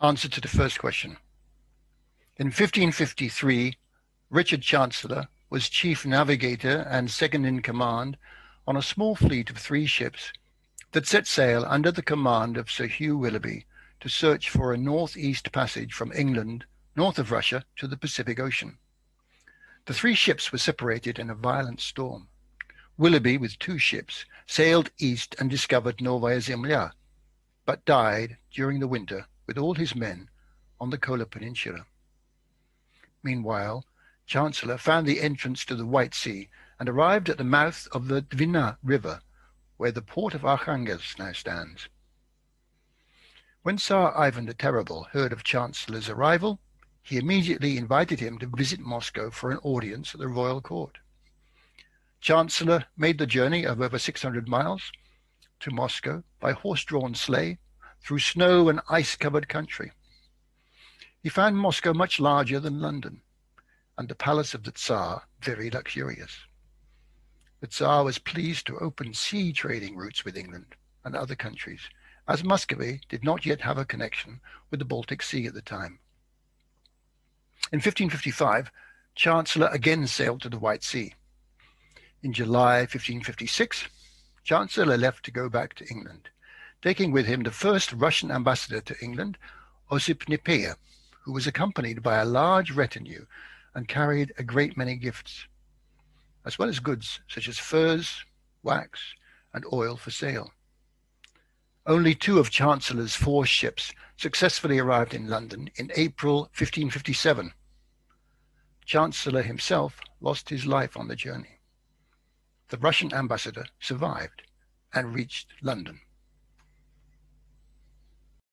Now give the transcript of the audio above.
Answer to the first question. In 1553, Richard Chancellor was chief navigator and second in command on a small fleet of 3 ships that set sail under the command of Sir Hugh Willoughby to search for a northeast passage from England, north of Russia, to the Pacific Ocean. The 3 ships were separated in a violent storm. Willoughby, with 2 ships, sailed east and discovered Novaya Zemlya, but died during the winter with all his men on the Kola Peninsula. Meanwhile, Chancellor found the entrance to the White Sea and arrived at the mouth of the Dwina River, where the port of Arkhangelsk now stands. When Tsar Ivan the Terrible heard of Chancellor's arrival, he immediately invited him to visit Moscow for an audience at the royal court. Chancellor made the journey of over 600 miles to Moscow by horse-drawn sleigh through snow and ice-covered country. He found Moscow much larger than London, and the palace of the Tsar very luxurious. The Tsar was pleased to open sea trading routes with England and other countries, as Muscovy did not yet have a connection with the Baltic Sea at the time. In 1555, Chancellor again sailed to the White Sea. In July 1556, Chancellor left to go back to England, taking with him the first Russian ambassador to England, Osip Nepeia, who was accompanied by a large retinue and carried a great many gifts, as well as goods such as furs, wax, and oil for sale. Only 2 of Chancellor's 4 ships successfully arrived in London in April 1557. Chancellor himself lost his life on the journey. The Russian ambassador survived and reached London.